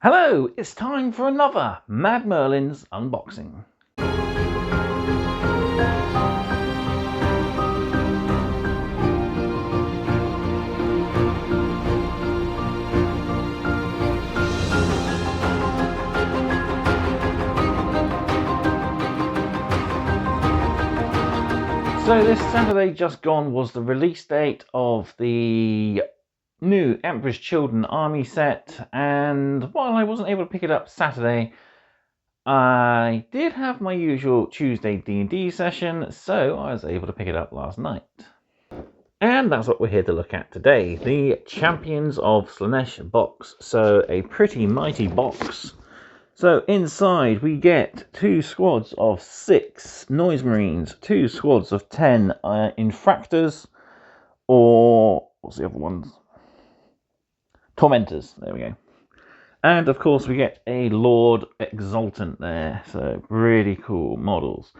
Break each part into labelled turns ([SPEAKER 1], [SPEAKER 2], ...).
[SPEAKER 1] Hello, it's time for another Mad Merlin's unboxing. So this Saturday just gone was the release date of the new Emperor's Children army set, and while I wasn't able to pick it up Saturday, I did have my usual Tuesday D&D session, so I was able to pick it up last night. And that's what we're here to look at today, the Champions of Slaanesh box. So a pretty mighty box. So inside we get 2 squads of 6 Noise Marines, 2 squads of 10 Infractors, or what's the other ones? Tormentors, there we go. And of course we get a Lord Exaultant there, so really cool models.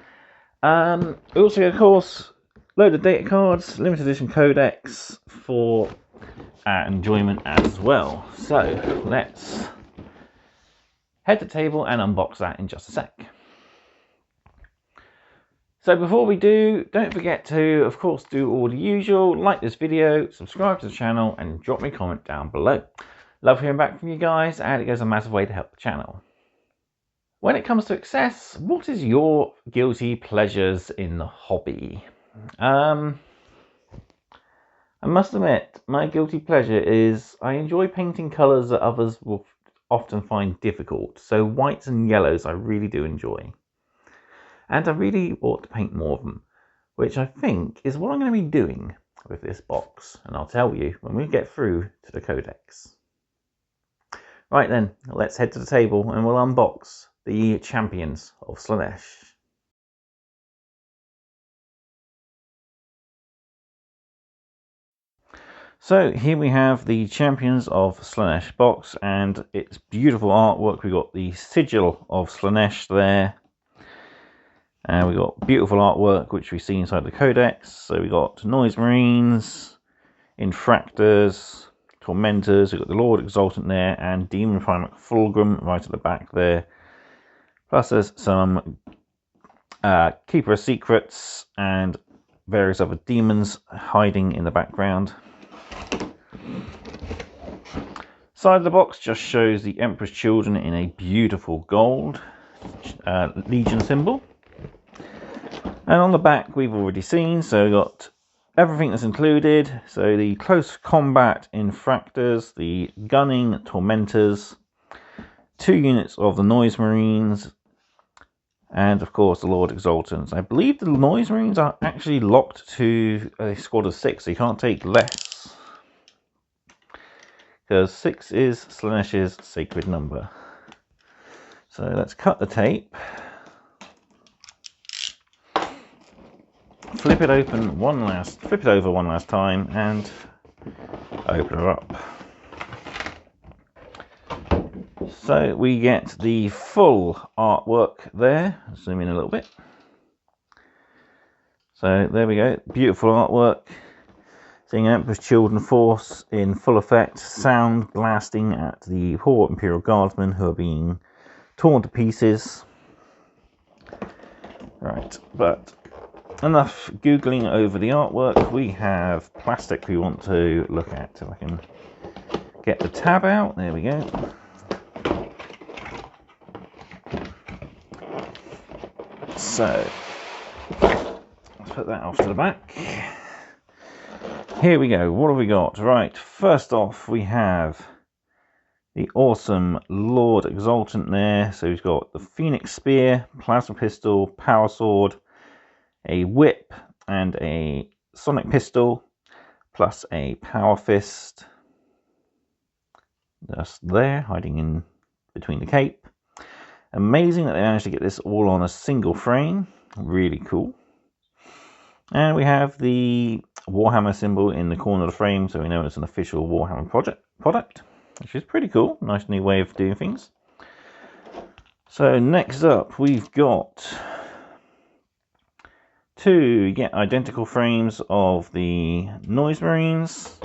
[SPEAKER 1] Also, of course, load of data cards, limited edition codex for enjoyment as well. So let's head to table and unbox that in just a sec. So before we do, don't forget to, of course, do all the usual, like this video, subscribe to the channel, and drop me a comment down below. Love hearing back from you guys, and it goes a massive way to help the channel. When it comes to access, what is your guilty pleasures in the hobby? I must admit, my guilty pleasure is I enjoy painting colours that others will often find difficult. So whites and yellows I really do enjoy. And I really ought to paint more of them, which I think is what I'm going to be doing with this box. And I'll tell you when we get through to the codex. Right then, let's head to the table and we'll unbox the Champions of Slaanesh. So here we have the Champions of Slaanesh box, and it's beautiful artwork. We got the sigil of Slaanesh there, and we got beautiful artwork which we see inside the codex. So we got Noise Marines, Infractors, Tormentors. We got the Lord Exaultant there, and Demon Primarch Fulgrim right at the back there. Plus there's some Keeper of Secrets and various other demons hiding in the background. Side of the box just shows the Emperor's Children in a beautiful gold Legion symbol. And on the back we've already seen, so we've got everything that's included. So the close combat Infractors, the gunning Tormentors, 2 units of the Noise Marines, and of course the Lord Exaultants. I believe the Noise Marines are actually locked to a squad of 6, so you can't take less. Because 6 is Slaanesh's sacred number. So let's cut the tape. Flip it over one last time and open her up. So we get the full artwork there. Zoom in a little bit. So there we go, beautiful artwork. Seeing Emperor's Children force in full effect, sound blasting at the poor Imperial Guardsmen who are being torn to pieces. Right, but enough googling over the artwork. We have plastic we want to look at. If I can get the tab out, there we go. So let's put that off to the back. Here we go, what have we got? Right, first off we have the awesome Lord Exaultant there. So he's got the Phoenix Spear, Plasma Pistol, Power Sword, a Whip, and a Sonic Pistol, plus a Power Fist. Just there, hiding in between the cape. Amazing that they managed to get this all on a single frame, really cool. And we have the Warhammer symbol in the corner of the frame, so we know it's an official Warhammer product, which is pretty cool. Nice new way of doing things. So next up, we've got 2 identical frames of the Noise Marines,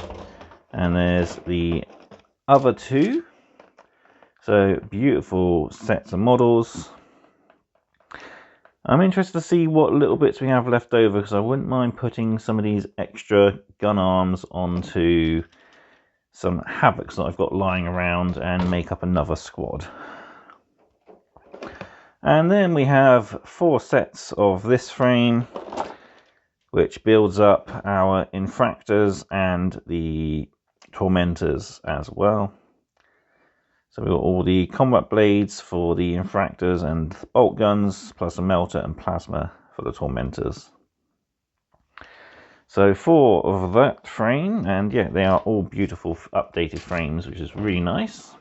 [SPEAKER 1] and there's the other 2. So beautiful sets of models. I'm interested to see what little bits we have left over, because I wouldn't mind putting some of these extra gun arms onto some Havocs that I've got lying around and make up another squad. And then we have 4 sets of this frame, which builds up our Infractors and the Tormentors as well. So we've got all the combat blades for the Infractors and bolt guns, plus a melter and plasma for the Tormentors. So 4 of that frame, and yeah, they are all beautiful updated frames, which is really nice.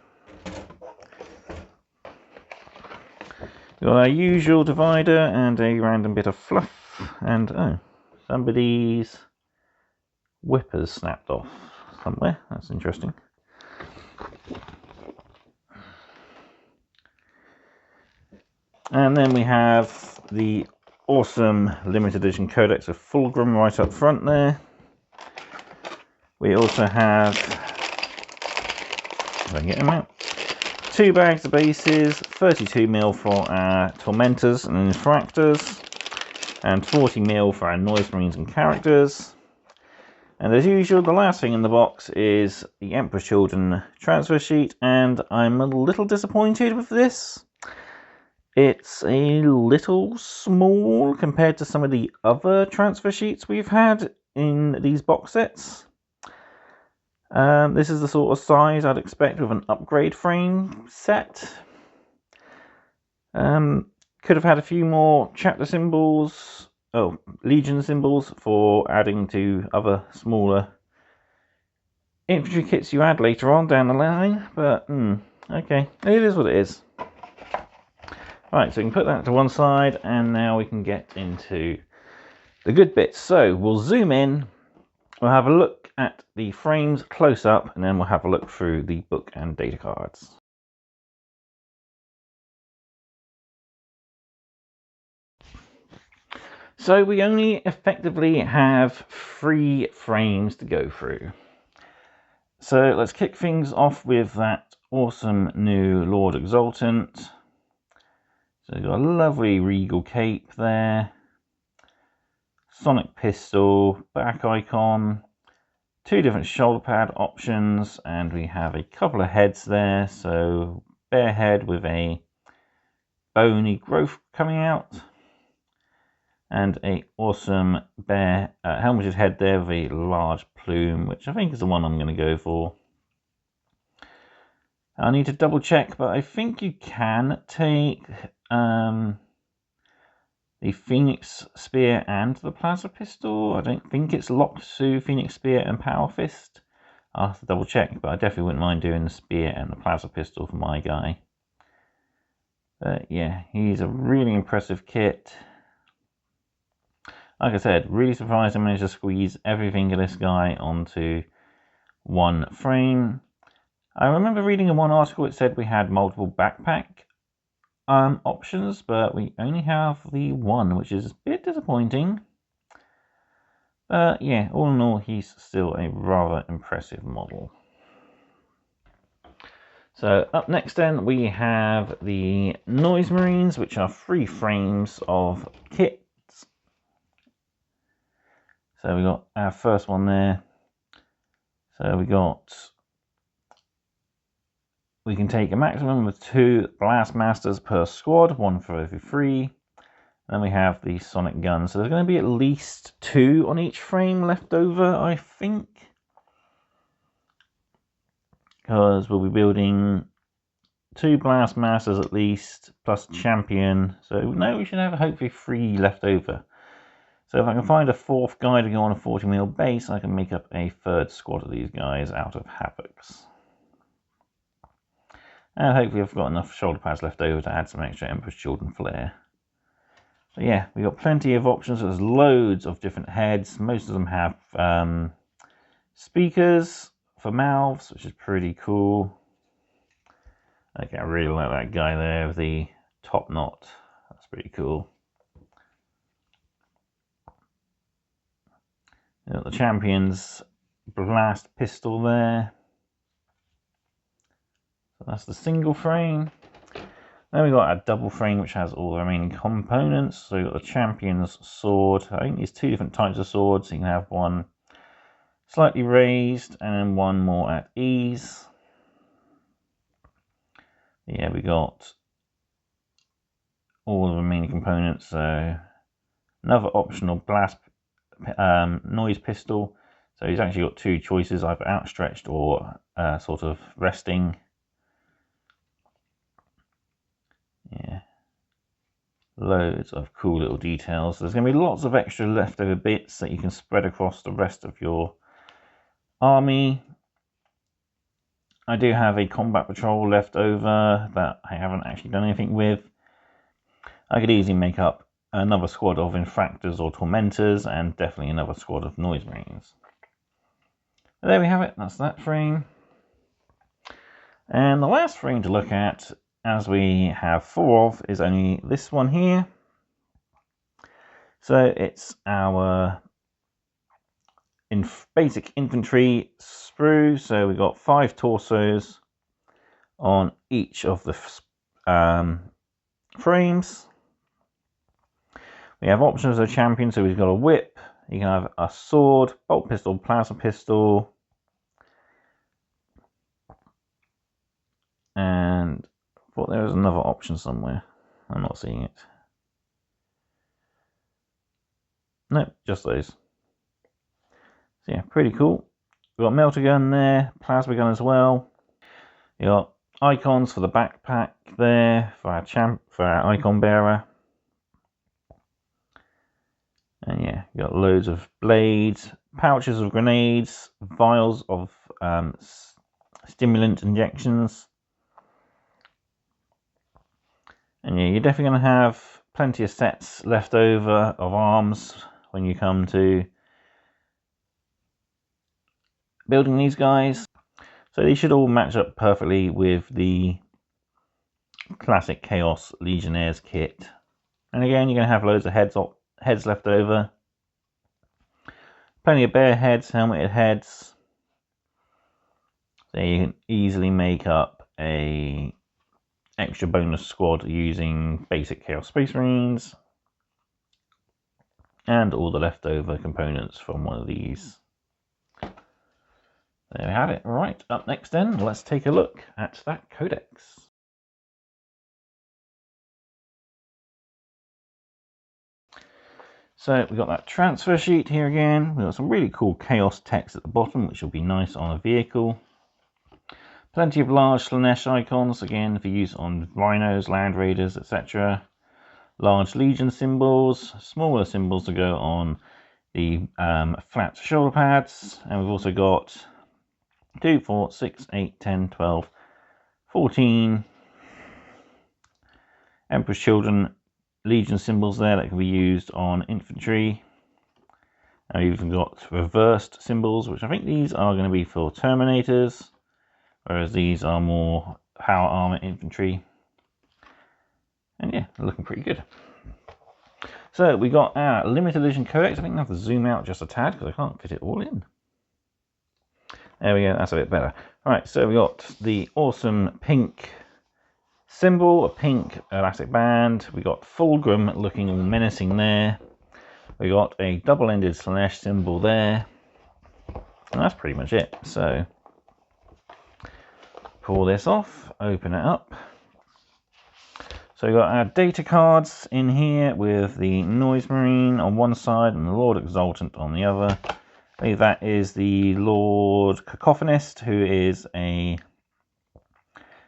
[SPEAKER 1] We've got our usual divider and a random bit of fluff, and oh, somebody's whippers snapped off somewhere. That's interesting. And then we have the awesome limited edition codex of Fulgrim right up front there. We also have, if I can get them out, 2 bags of bases, 32mm for our Tormentors and Infractors, and 40mm for our Noise Marines and Characters. And as usual, the last thing in the box is the Emperor's Children transfer sheet, and I'm a little disappointed with this. It's a little small compared to some of the other transfer sheets we've had in these box sets. This is the sort of size I'd expect with an upgrade frame set. Could have had a few more chapter symbols, legion symbols for adding to other smaller infantry kits you add later on down the line, but okay, it is what it is. Right, so we can put that to one side, and now we can get into the good bits. So we'll zoom in, we'll have a look at the frames close up, and then we'll have a look through the book and data cards. So we only effectively have 3 frames to go through. So let's kick things off with that awesome new Lord Exaultant. So we've got a lovely regal cape there, sonic pistol, back icon, 2 different shoulder pad options, and we have a couple of heads there. So bear head with a bony growth coming out, and a awesome bear helmeted head there with a large plume, which I think is the one I'm going to go for. I need to double check, but I think you can take the Phoenix Spear and the Plasma Pistol. I don't think it's locked to Phoenix Spear and Power Fist. I'll have to double check, but I definitely wouldn't mind doing the Spear and the Plasma Pistol for my guy. But yeah, he's a really impressive kit. Like I said, really surprised I managed to squeeze everything of this guy onto one frame. I remember reading in one article it said we had multiple backpack options, but we only have the one, which is a bit disappointing. But yeah, all in all, he's still a rather impressive model. So up next then, we have the Noise Marines, which are 3 frames of kits. So we got our first one there. So we can take a maximum of 2 Blast Masters per squad, 1 for every 3. Then we have the sonic gun. So there's going to be at least 2 on each frame left over, I think. Because we'll be building 2 Blast Masters at least, plus Champion. So no, we should have hopefully 3 left over. So if I can find a 4th guy to go on a 40mm base, I can make up a 3rd squad of these guys out of Havocs. And hopefully I've got enough shoulder pads left over to add some extra Emperor's Children flair. So yeah, we've got plenty of options. There's loads of different heads. Most of them have speakers for mouths, which is pretty cool. Okay, I really like that guy there with the top knot. That's pretty cool. You got the Champion's blast pistol there. So that's the single frame. Then we got a double frame which has all the remaining components. So we've got the champion's sword. I think there's two different types of swords. You can have one slightly raised and then one more at ease. Yeah, we got all the remaining components. So another optional blast noise pistol. So he's actually got two choices, either outstretched or sort of resting. Yeah, loads of cool little details. There's going to be lots of extra leftover bits that you can spread across the rest of your army. I do have a combat patrol left over that I haven't actually done anything with. I could easily make up another squad of Infractors or Tormentors, and definitely another squad of Noise Marines. But there we have it, that's that frame. And the last frame to look at, as we have four of, is only this one here. So it's our basic infantry sprue. So we've got 5 torsos on each of the frames. We have options of champion, so we've got a whip, you can have a sword, bolt pistol, plasma pistol, and I thought there was another option somewhere. I'm not seeing it. Nope, just those. So yeah, pretty cool. We've got melter gun there, plasma gun as well. You got icons for the backpack there for our icon bearer. And yeah, you got loads of blades, pouches of grenades, vials of stimulant injections. And yeah, you're definitely going to have plenty of sets left over of arms when you come to building these guys. So these should all match up perfectly with the classic Chaos Legionnaires kit. And again, you're going to have loads of heads left over. Plenty of bear heads, helmeted heads. So you can easily make up a extra bonus squad using basic Chaos Space Marines. And all the leftover components from one of these. There we have it. Right, up next then, let's take a look at that codex. So we've got that transfer sheet here again. We've got some really cool chaos text at the bottom, which will be nice on a vehicle. Plenty of large Slaanesh icons, again, for use on rhinos, land raiders, etc. Large legion symbols, smaller symbols to go on the flat shoulder pads. And we've also got 2, 4, 6, 8, 10, 12, 14 Emperor's Children Legion symbols there that can be used on infantry. And we've even got reversed symbols, which I think these are going to be for Terminators, whereas these are more power armor infantry. And yeah, looking pretty good. So we got our limited edition codex. I think I have to zoom out just a tad because I can't fit it all in. There we go, that's a bit better. Alright, so we got the awesome pink symbol, a pink elastic band. We got Fulgrim looking all menacing there. We got a double-ended Slaanesh symbol there. And that's pretty much it. So pull this off, open it up. So we've got our data cards in here with the Noise Marine on one side and the Lord Exaultant on the other. I believe that is the Lord Cacophonist, who is a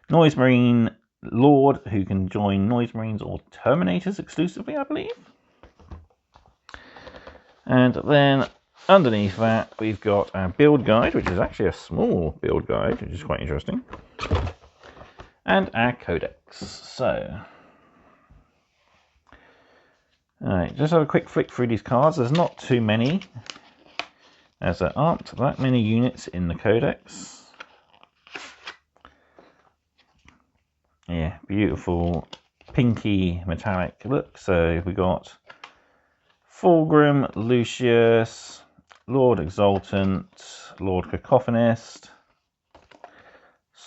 [SPEAKER 1] Noise Marine Lord who can join Noise Marines or Terminators exclusively, I believe. And then underneath that, we've got our build guide, which is actually a small build guide, which is quite interesting. And our codex. So, alright, just have a quick flick through these cards. There's not too many, as there aren't that many units in the codex. Yeah, beautiful pinky metallic look. So we got Fulgrim, Lucius, Lord Exaultant, Lord Cacophonist,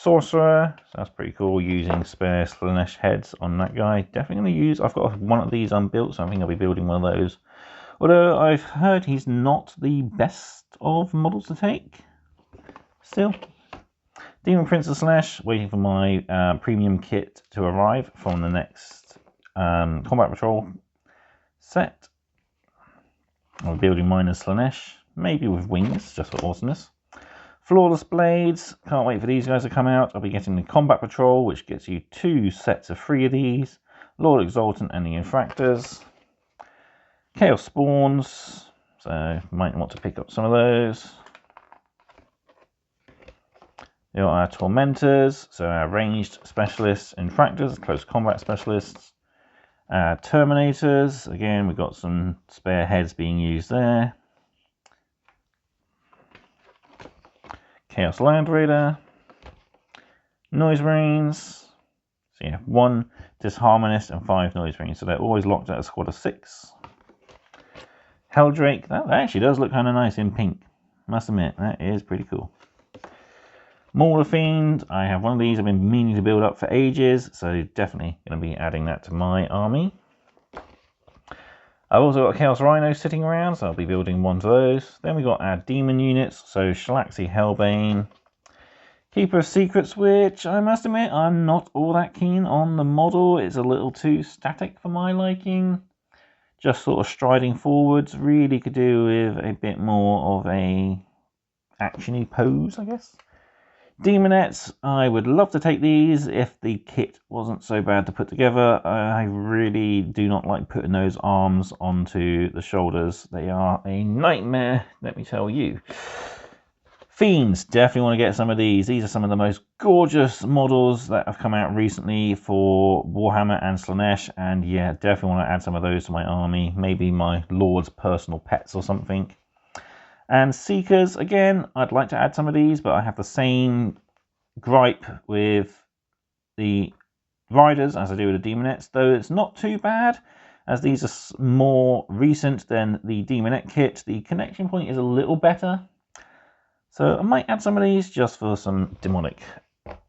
[SPEAKER 1] sorcerer, so that's pretty cool, using spare Slaanesh heads on that guy. Definitely going to use, I've got one of these unbuilt, so I think I'll be building one of those. Although I've heard he's not the best of models to take, still. Demon Princess Slaanesh, waiting for my premium kit to arrive from the next Combat Patrol set. I'll be building mine as Slaanesh, maybe with wings, just for awesomeness. Flawless Blades, can't wait for these guys to come out. I'll be getting the Combat Patrol, which gets you 2 sets of 3 of these. Lord Exaultant and the Infractors. Chaos Spawns, so might want to pick up some of those. There are our Tormentors, so our ranged specialists, Infractors, close combat specialists. Terminators, again we've got some spare heads being used there. Chaos Land Raider, Noise Marines, so yeah, 1 Disharmonist and 5 Noise Marines, so they're always locked at a squad of 6. Helldrake, that actually does look kind of nice in pink, must admit, that is pretty cool. Mauler Fiend, I have one of these I've been meaning to build up for ages, so definitely going to be adding that to my army. I've also got a Chaos Rhino sitting around, so I'll be building one of those. Then we've got our demon units, so Shalaxi Hellbane. Keeper of Secrets, which I must admit I'm not all that keen on the model. It's a little too static for my liking. Just sort of striding forwards, really could do with a bit more of a action-y pose, I guess. Demonettes, I would love to take these if the kit wasn't so bad to put together. I really do not like putting those arms onto the shoulders. They are a nightmare, let me tell you. Fiends, definitely want to get some of these. These are some of the most gorgeous models that have come out recently for Warhammer and Slaanesh, and yeah, definitely want to add some of those to my army. Maybe my Lord's personal pets or something. And Seekers, again, I'd like to add some of these, but I have the same gripe with the Riders as I do with the Demonettes, though it's not too bad, as these are more recent than the Demonette kit. The connection point is a little better, so I might add some of these just for some demonic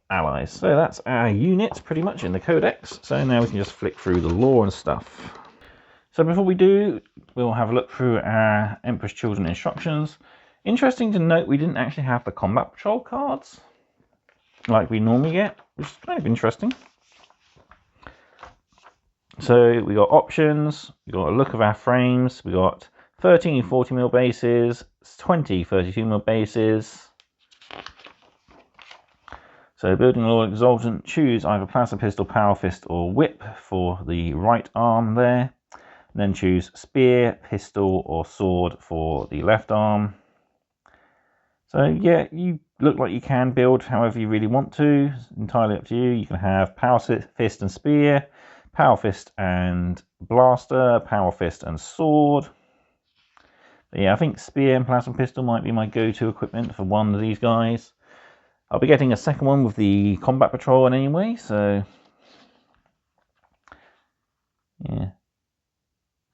[SPEAKER 1] allies. So that's our unit pretty much in the codex, so now we can just flick through the lore and stuff. So before we do, we'll have a look through our Emperor's Children instructions. Interesting to note, we didn't actually have the Combat Patrol cards like we normally get, which is kind of interesting. So we got options, we got a look of our frames, we got 13 40mm bases, 20 32mm bases. So building Lord Exaultant, choose either Plasma Pistol, Power Fist or Whip for the right arm there. Then choose Spear, Pistol or Sword for the left arm. So yeah, you look like you can build however you really want to. It's entirely up to you. You can have Power Fist and Spear, Power Fist and Blaster, Power Fist and Sword. But yeah, I think Spear and Plasma Pistol might be my go-to equipment for one of these guys. I'll be getting a second one with the Combat Patrol anyway, so yeah.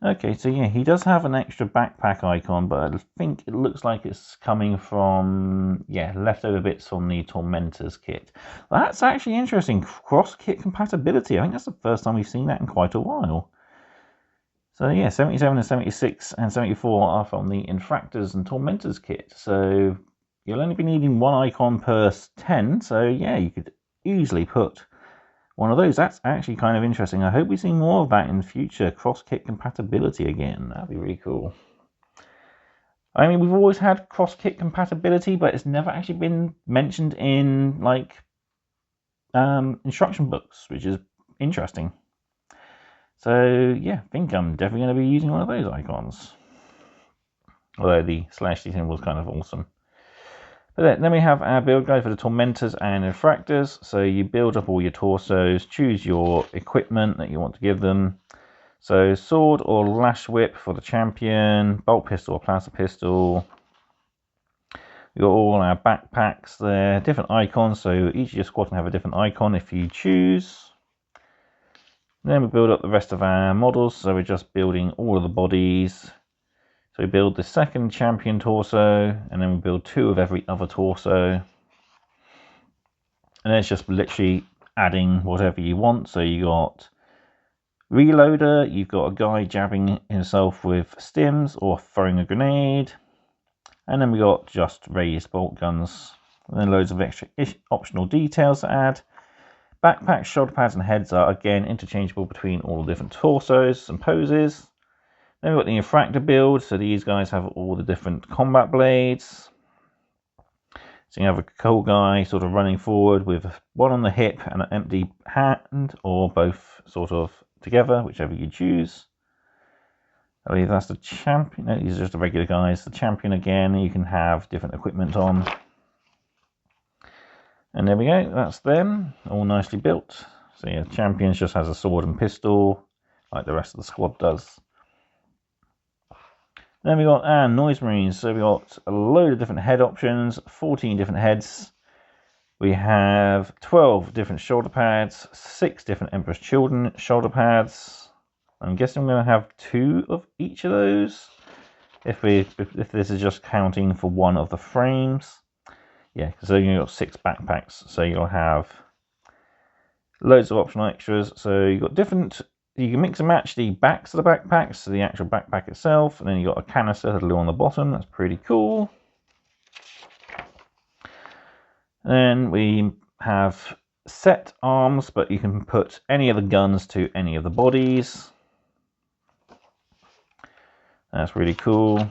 [SPEAKER 1] Okay, so yeah, he does have an extra backpack icon, but I think it looks like it's coming from, yeah, leftover bits from the Tormentors kit. That's actually interesting. Cross-kit compatibility. I think that's the first time we've seen that in quite a while. So yeah, 77 and 76 and 74 are from the Infractors and Tormentors kit. So you'll only be needing one icon per 10, so yeah, you could easily put one of those. That's actually kind of interesting. I hope we see more of that in future. Cross-kit compatibility again. That'd be really cool. I mean, we've always had cross-kit compatibility, but it's never actually been mentioned in, like, instruction books, which is interesting. So, yeah, I think I'm definitely going to be using one of those icons. Although the Slaanesh symbol was kind of awesome. But then we have our build guide for the Tormentors and Infractors. So you build up all your torsos, choose your equipment that you want to give them. So sword or lash whip for the champion, bolt pistol or plasma pistol. We've got all our backpacks there, different icons. So each of your squad can have a different icon if you choose. Then we build up the rest of our models. So we're just building all of the bodies. So we build the second champion torso, and then we build 2 of every other torso. And it's just literally adding whatever you want. So you got reloader, you've got a guy jabbing himself with stims or throwing a grenade, and then we got just raised bolt guns, and then loads of extra optional details to add. Backpacks, shoulder pads and heads are again interchangeable between all the different torsos and poses. Then we've got the Infractor build, so these guys have all the different combat blades. So you have a cool guy sort of running forward with one on the hip and an empty hand, or both sort of together, whichever you choose. I believe that's the champion. No, these are just the regular guys. The champion again, you can have different equipment on. And there we go, that's them, all nicely built. So yeah, the champion just has a sword and pistol, like the rest of the squad does. Then we got Noise Marines, so we got a load of different head options, 14 different heads. We have 12 different shoulder pads, 6 different Emperor's Children shoulder pads. I'm guessing I'm going to have 2 of each of those, if this is just counting for one of the frames. Yeah, so you've got 6 backpacks, so you'll have loads of optional extras. So you've got different, you can mix and match the backs of the backpacks, so the actual backpack itself, and then you've got a canister that'll on the bottom. That's pretty cool. Then we have set arms, but you can put any of the guns to any of the bodies. That's really cool.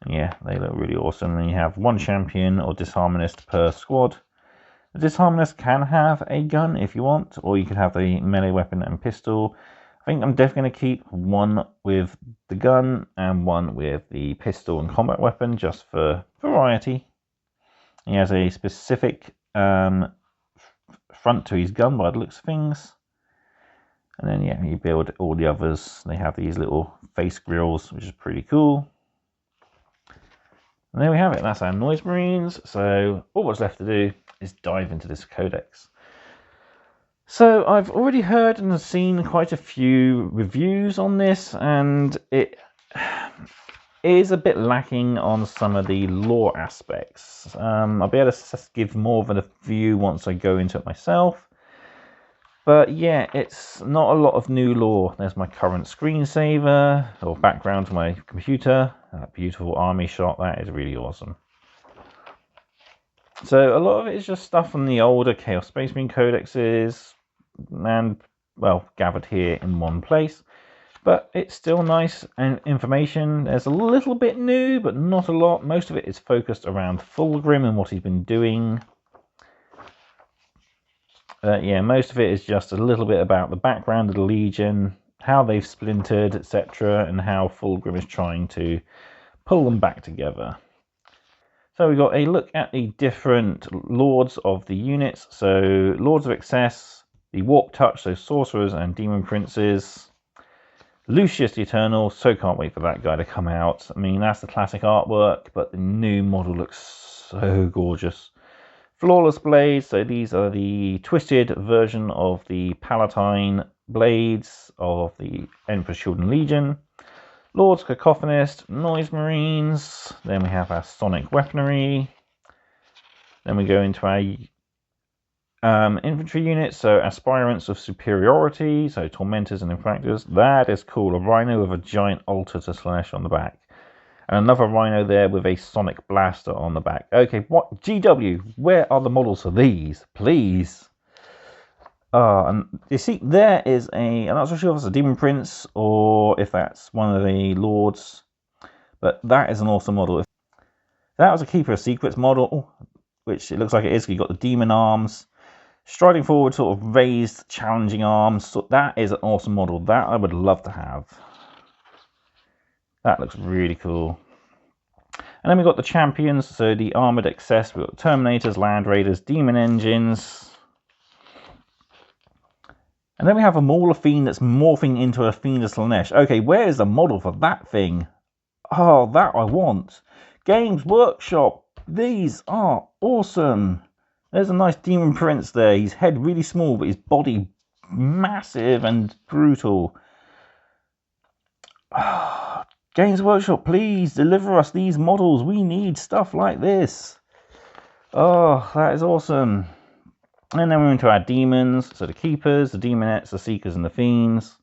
[SPEAKER 1] Yeah, they look really awesome. And you have 1 champion or disharmonist per squad. The disharmonist can have a gun if you want, or you could have the melee weapon and pistol. I think I'm definitely going to keep 1 with the gun and 1 with the pistol and combat weapon, just for variety. He has a specific front to his gun by the looks of things. And then yeah, you build all the others. They have these little face grills, which is pretty cool. And there we have it, that's our Noise Marines. So all what's left to do is dive into this codex. So I've already heard and seen quite a few reviews on this, and it is a bit lacking on some of the lore aspects. I'll be able to give more of a view once I go into it myself. But yeah, it's not a lot of new lore. There's my current screensaver, or background to my computer. That beautiful army shot, that is really awesome. So a lot of it is just stuff from the older Chaos Space Marine codexes, and, well, gathered here in one place. But it's still nice and information. There's a little bit new, but not a lot. Most of it is focused around Fulgrim and what he's been doing. Yeah, most of it is just a little bit about the background of the Legion, how they've splintered, etc., and how Fulgrim is trying to pull them back together. So we got a look at the different lords of the units. So Lords of Excess, the Warp Touch, so sorcerers and demon princes. Lucius the Eternal, so can't wait for that guy to come out. I mean, that's the classic artwork, but the new model looks so gorgeous. Flawless blades, so these are the twisted version of the Palatine blades of the Emperor's Children Legion. Lord's Cacophonist, Noise Marines, then we have our Sonic Weaponry. Then we go into our infantry units, so Aspirants of Superiority, so Tormentors and Infractors. That is cool, a rhino with a giant altar to Slaanesh on the back. And another rhino there with a sonic blaster on the back. Okay, what? GW, where are the models for these? Please. And you see, there is I'm not so sure if it's a Demon Prince or if that's one of the Lords. But that is an awesome model. If that was a Keeper of Secrets model, which it looks like it is. You've got the demon arms. Striding forward, sort of raised, challenging arms. So that is an awesome model. That I would love to have. That looks really cool. And then we've got the champions, so the Armoured Excess. We've got Terminators, Land Raiders, Demon Engines. And then we have a Mauler Fiend that's morphing into a Fiend of Slaanesh. Okay, where is the model for that thing? Oh, that I want. Games Workshop. These are awesome. There's a nice Demon Prince there. His head really small, but his body massive and brutal. Games Workshop, please deliver us these models. We need stuff like this. Oh, that is awesome. And then we're into our demons. So the keepers, the demonettes, the seekers, and the fiends.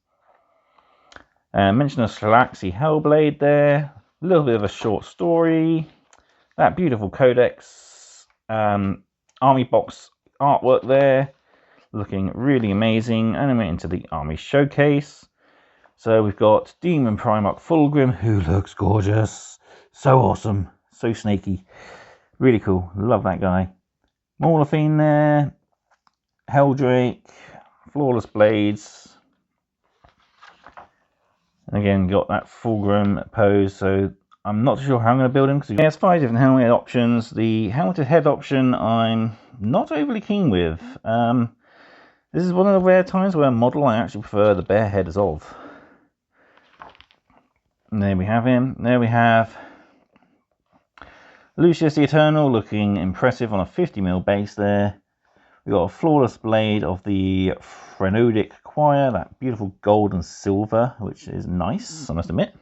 [SPEAKER 1] Mention of Slanesh Hellblade there. A little bit of a short story. That beautiful codex. Army box artwork there. Looking really amazing. And then we're into the army showcase. So we've got Demon Primarch Fulgrim, who looks gorgeous. So awesome. So snaky. Really cool. Love that guy. Maulafine there. Helldrake. Flawless Blades. And again, got that Fulgrim pose. So I'm not sure how I'm going to build him, because he has 5 different helmet options. The helmeted head option I'm not overly keen with. This is one of the rare times where a model I actually prefer the bare heads of. And there we have him. There we have Lucius the Eternal, looking impressive on a 50mm base there. We've got a flawless blade of the Phrenidic Choir, that beautiful gold and silver, which is nice, I must admit.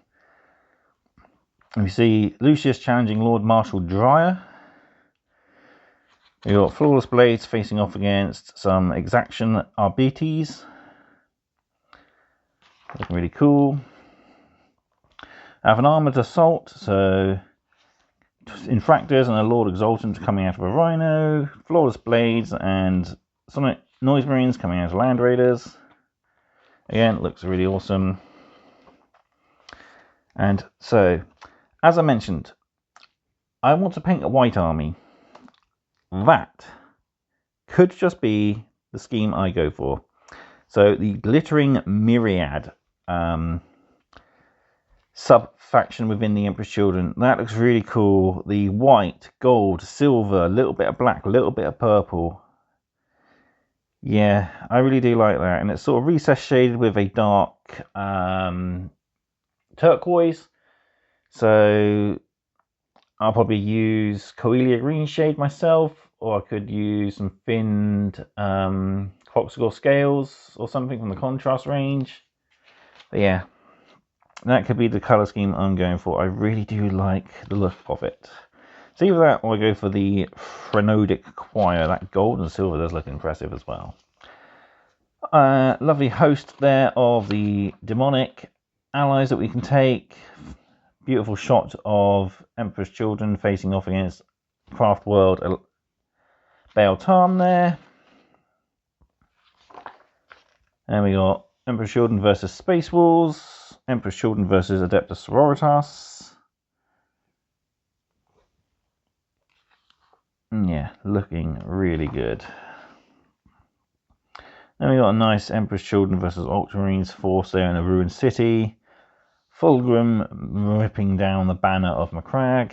[SPEAKER 1] And we see Lucius challenging Lord Marshal Dryer. We've got flawless blades facing off against some exaction arbites. Looking really cool. I have an armoured assault, so Infractors and a Lord Exaultant coming out of a Rhino, flawless blades and sonic noise marines coming out of Land Raiders. Again, looks really awesome. And so, as I mentioned, I want to paint a white army. That could just be the scheme I go for. So the glittering myriad sub-faction within the Emperor's Children, that looks really cool. The white, gold, silver, a little bit of black, a little bit of purple. Yeah, I really do like that. And it's sort of recess shaded with a dark turquoise. So I'll probably use Coelia Green Shade myself, or I could use some finned Foxgore Scales or something from the contrast range. But yeah, that could be the colour scheme I'm going for. I really do like the look of it. So either that or I go for the Phrenidic Choir. That gold and silver does look impressive as well. Lovely host there of the demonic allies that we can take. Beautiful shot of Emperor's Children facing off against Craft World Baal Tarm there. And we got Emperor's Children versus Space Wolves. Emperor's Children versus Adeptus Sororitas. Yeah, looking really good. Then we got a nice Emperor's Children versus Ultramarines force there in a ruined city. Fulgrim ripping down the banner of Macragge.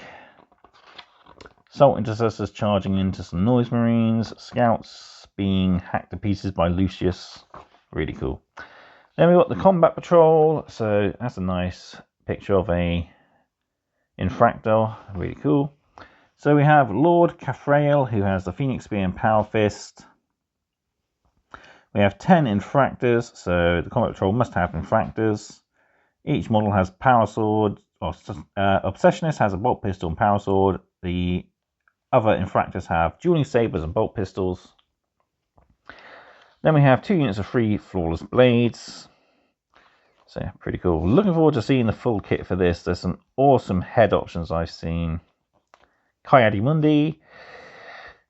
[SPEAKER 1] Salt Intercessors charging into some Noise Marines. Scouts being hacked to pieces by Lucius. Really cool. Then we got the Combat Patrol. So that's a nice picture of a Infractor. Really cool. So we have Lord Caphrael, who has the Phoenix Spear and Power Fist. We have 10 Infractors, so the Combat Patrol must have Infractors. Each model has Power Sword, or Obsessionist has a Bolt Pistol and Power Sword. The other Infractors have Dueling Sabers and Bolt Pistols. Then we have 2 units of free Flawless Blades. So yeah, pretty cool. Looking forward to seeing the full kit for this. There's some awesome head options I've seen. Kayadi Mundi,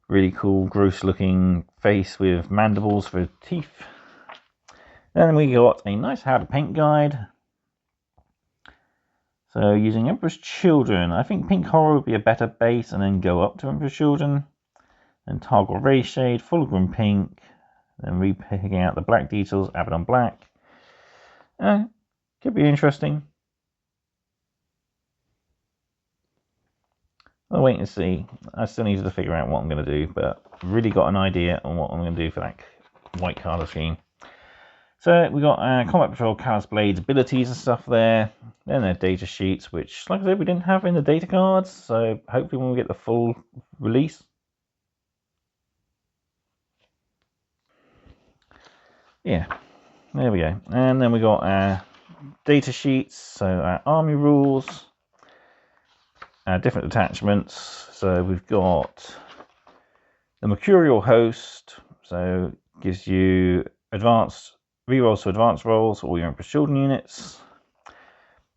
[SPEAKER 1] really cool, gross looking face with mandibles for teeth. Then we got a nice how to paint guide. So using Emperor's Children, I think Pink Horror would be a better base and then go up to Emperor's Children. And Targor Ray Shade, Fulgrim Pink, then re-picking out the black details, Abaddon Black. Could be interesting. I'll wait and see. I still need to figure out what I'm going to do, but really got an idea on what I'm going to do for that white colour scheme. So we got Combat Patrol, Callous Blades, abilities and stuff there. Then their data sheets, which, like I said, we didn't have in the data cards. So hopefully when we get the full release. Yeah, there we go. And then we got our data sheets, so our army rules. Different attachments, so we've got The Mercurial Host, so gives you advanced rerolls to advanced rolls, all your Emperor's Children units.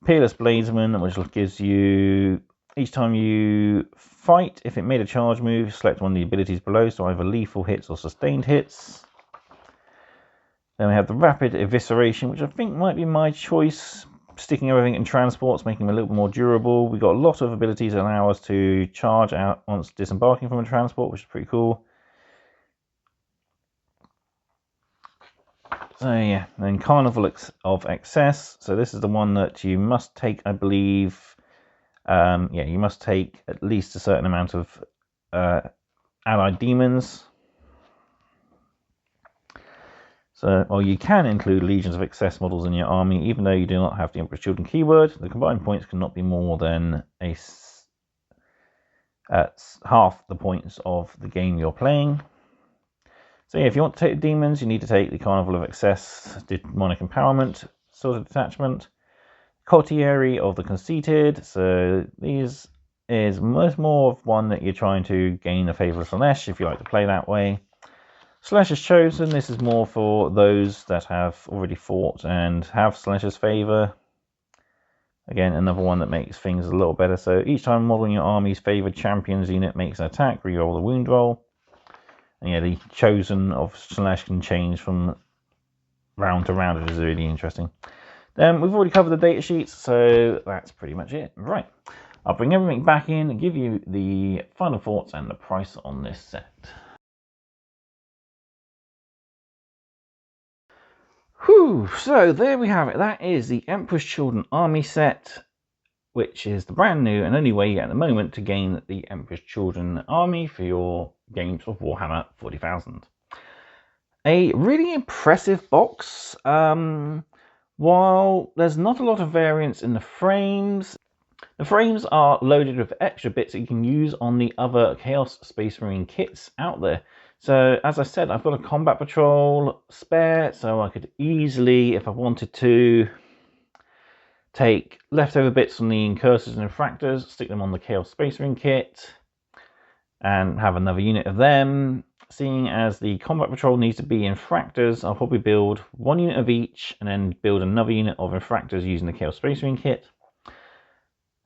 [SPEAKER 1] Peerless Bladesman, which gives you, each time you fight, if it made a charge move, select one of the abilities below, so either lethal hits or sustained hits. Then we have the Rapid Evisceration, which I think might be my choice, sticking everything in transports, making them a little bit more durable. We've got a lot of abilities that allow us to charge out once disembarking from a transport, which is pretty cool. So yeah, then Carnival of Excess. So this is the one that you must take, I believe. Yeah, you must take at least a certain amount of allied demons. So, or you can include Legions of Excess models in your army, even though you do not have the Emperor's Children keyword. The combined points cannot be more than half the points of the game you're playing. So yeah, if you want to take the demons, you need to take the Carnival of Excess Demonic Empowerment sort of detachment. Coterie of the Conceited. So these is much more of one that you're trying to gain the favour of Slaanesh, if you like to play that way. Slaanesh Chosen. This is more for those that have already fought and have Slaanesh's favour. Again, another one that makes things a little better. So each time modeling your army's favoured champions unit makes an attack, reroll the wound roll. And yeah, the Chosen of Slaanesh can change from round to round, which is really interesting. Then we've already covered the data sheets, so that's pretty much it. Right, I'll bring everything back in and give you the final thoughts and the price on this set. Whew, so there we have it. That is the Emperor's Children army set, which is the brand new and only way at the moment to gain the Emperor's Children army for your games of Warhammer 40,000. A really impressive box. While there's not a lot of variance in the frames are loaded with extra bits that you can use on the other Chaos Space Marine kits out there. So as I said, I've got a Combat Patrol spare, so I could easily, if I wanted to, take leftover bits from the Incursors and Infractors, stick them on the Chaos Space Marine kit, and have another unit of them. Seeing as the Combat Patrol needs to be Infractors, I'll probably build one unit of each and then build another unit of Infractors using the Chaos Space Marine kit.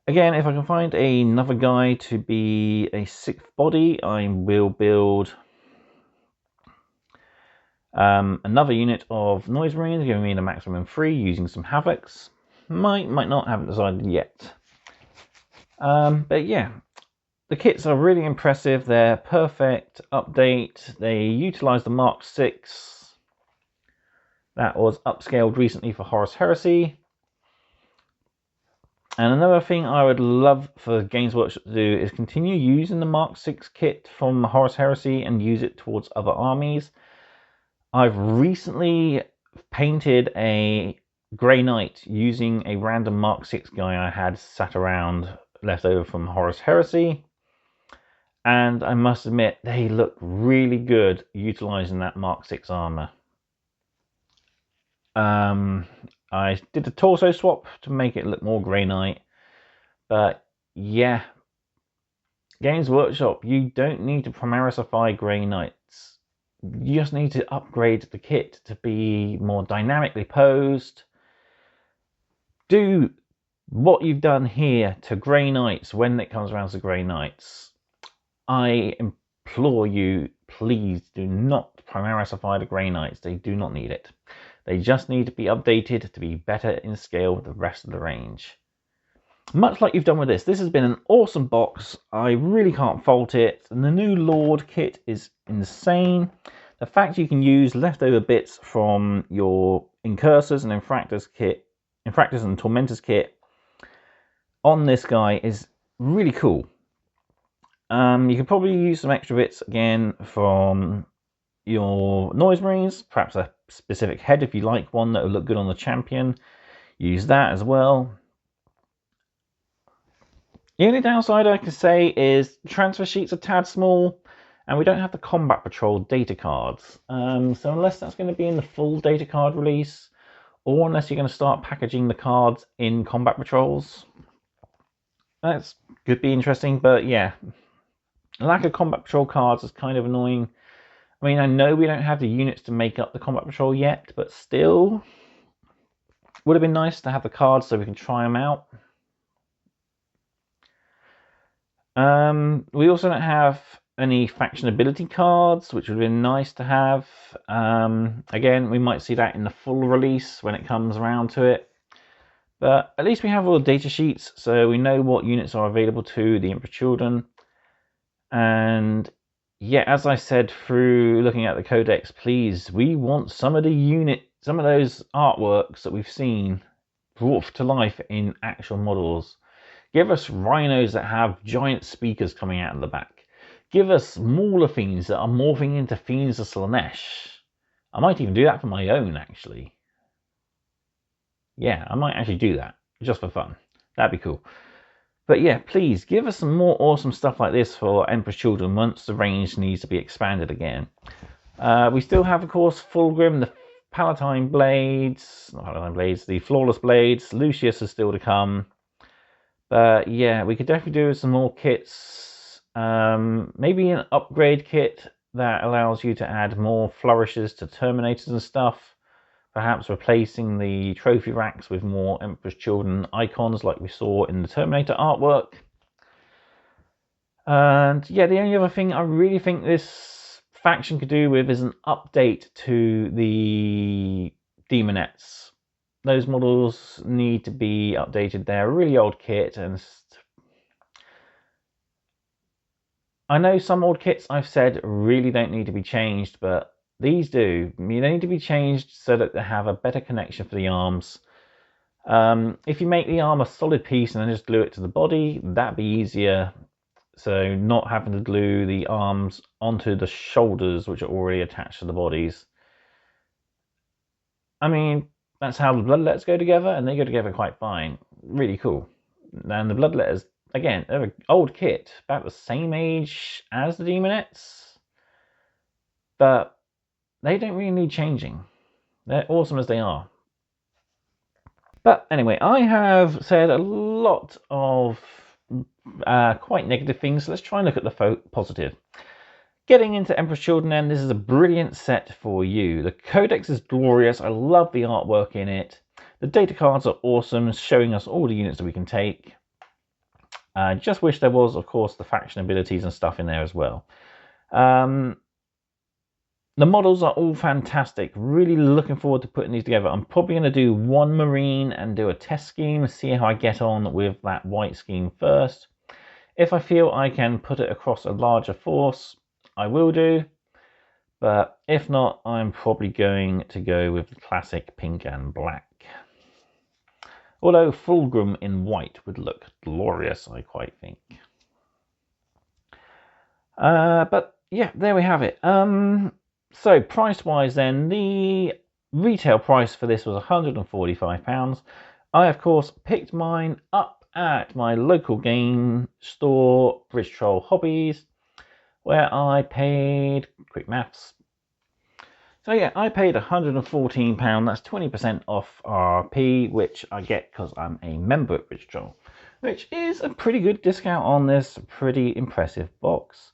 [SPEAKER 1] Again, if I can find another guy to be a 6th body, I will build another unit of Noise Marines, giving me the maximum 3 using some Havocs. Might not, haven't decided yet. But yeah. The kits are really impressive. They're perfect update. They utilize the Mark 6 that was upscaled recently for Horus Heresy. And another thing I would love for Games Workshop to do is continue using the Mark 6 kit from Horus Heresy and use it towards other armies. I've recently painted a Grey Knight using a random Mark 6 guy I had sat around left over from Horus Heresy. And I must admit, they look really good utilizing that Mark 6 armor. I did a torso swap to make it look more Grey Knight. But yeah, Games Workshop, you don't need to Primarisify Grey Knights. You just need to upgrade the kit to be more dynamically posed. Do what you've done here to Grey Knights when it comes around to Grey Knights. I implore you, please do not Primarisify the Grey Knights. They do not need it. They just need to be updated to be better in scale with the rest of the range. Much like you've done with this. This has been an awesome box. I really can't fault it. And the new Lord kit is insane. The fact you can use leftover bits from your Incursors and Infractors and Tormentors kit on this guy is really cool. You could probably use some extra bits again from your Noise Marines, perhaps a specific head if you like one that will look good on the champion. Use that as well. The only downside I can say is transfer sheets are tad small and we don't have the Combat Patrol data cards. So unless that's going to be in the full data card release, or unless you're going to start packaging the cards in Combat Patrols, that could be interesting, but yeah. Lack of combat patrol cards is kind of annoying. I mean, I know we don't have the units to make up the combat patrol yet, but still, would have been nice to have the cards so we can try them out. We also don't have any faction ability cards, which would have been nice to have. Again, we might see that in the full release when it comes around to it. But at least we have all the data sheets, so we know what units are available to the Emperor's Children. And yeah, as I said through looking at the codex, please, we want some of those artworks that we've seen brought to life in actual models. Give us rhinos that have giant speakers coming out of the back. Give us Mauler fiends that are morphing into fiends of Slaanesh. I might even do that for my own, actually. Yeah, I might actually do that, just for fun. That'd be cool. But yeah, please, give us some more awesome stuff like this for Emperor's Children once the range needs to be expanded again. We still have, of course, Fulgrim, the Palatine Blades, not Palatine Blades, the Flawless Blades. Lucius is still to come. But yeah, we could definitely do some more kits. Maybe an upgrade kit that allows you to add more flourishes to Terminators and stuff. Perhaps replacing the trophy racks with more Emperor's Children icons like we saw in the Terminator artwork. And yeah, the only other thing I really think this faction could do with is an update to the Demonettes. Those models need to be updated. They're a really old kit, and I know some old kits I've said really don't need to be changed, but these do. They need to be changed so that they have a better connection for the arms. If you make the arm a solid piece and then just glue it to the body, that'd be easier. So not having to glue the arms onto the shoulders, which are already attached to the bodies. I mean, that's how the bloodletters go together, and they go together quite fine. Really cool. And the bloodletters, again, they're an old kit, about the same age as the Demonettes, but they don't really need changing. They're awesome as they are. But anyway, I have said a lot of quite negative things, so let's try and look at the positive. Getting into Emperor's Children then, this is a brilliant set for you. The codex is glorious, I love the artwork in it. The data cards are awesome, showing us all the units that we can take. Just wish there was, of course, the faction abilities and stuff in there as well. The models are all fantastic. Really looking forward to putting these together. I'm probably going to do one Marine and do a test scheme, see how I get on with that white scheme first. If I feel I can put it across a larger force, I will do. But if not, I'm probably going to go with the classic pink and black. Although Fulgrim in white would look glorious, I quite think. But yeah, there we have it. So price-wise then, the retail price for this was £145. I, of course, picked mine up at my local game store, Bridge Troll Hobbies, where I paid, quick maths, so yeah, I paid £114, that's 20% off RRP, which I get because I'm a member at Bridge Troll, which is a pretty good discount on this pretty impressive box.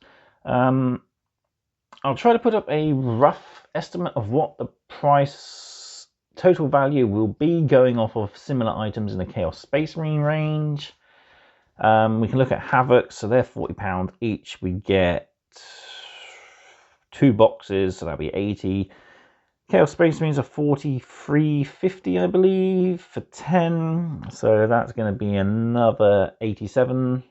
[SPEAKER 1] I'll try to put up a rough estimate of what the price total value will be going off of similar items in the Chaos Space Marine range. We can look at Havoc, so they're £40 each. We get 2 boxes, so that'll be 80. Chaos Space Marines are $43.50, I believe, for 10. So that's going to be another 87.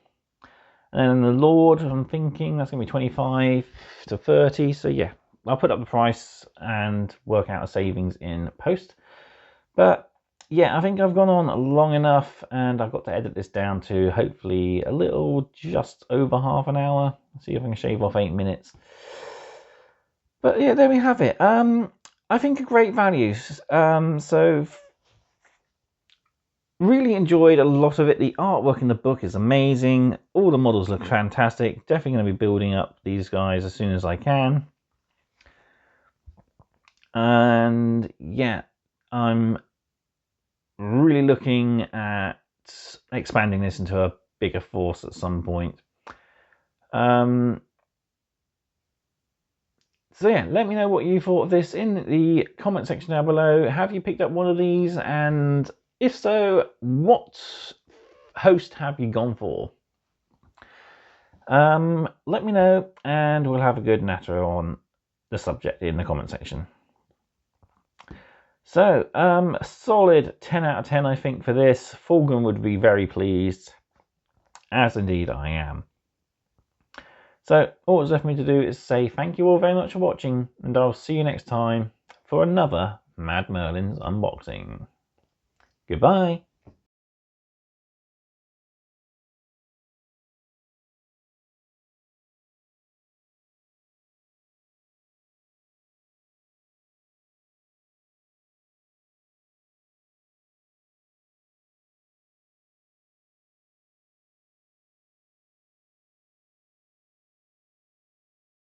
[SPEAKER 1] And then the Lord, I'm thinking that's going to be 25 to 30. So yeah, I'll put up the price and work out a savings in post. But yeah, I think I've gone on long enough, and I've got to edit this down to hopefully a little just over half an hour. See if I can shave off 8 minutes. But yeah, there we have it. I think a great value. So really enjoyed a lot of it. The artwork in the book is amazing. All the models look fantastic. Definitely going to be building up these guys as soon as I can. And yeah, I'm really looking at expanding this into a bigger force at some point. So yeah, let me know what you thought of this in the comment section down below. Have you picked up one of these? And if so, what host have you gone for? Let me know, and we'll have a good natter on the subject in the comment section. So, a solid 10 out of 10, I think, for this. Fulgrim would be very pleased, as indeed I am. So, all that's left for me to do is say thank you all very much for watching, and I'll see you next time for another Mad Merlin's unboxing. Goodbye.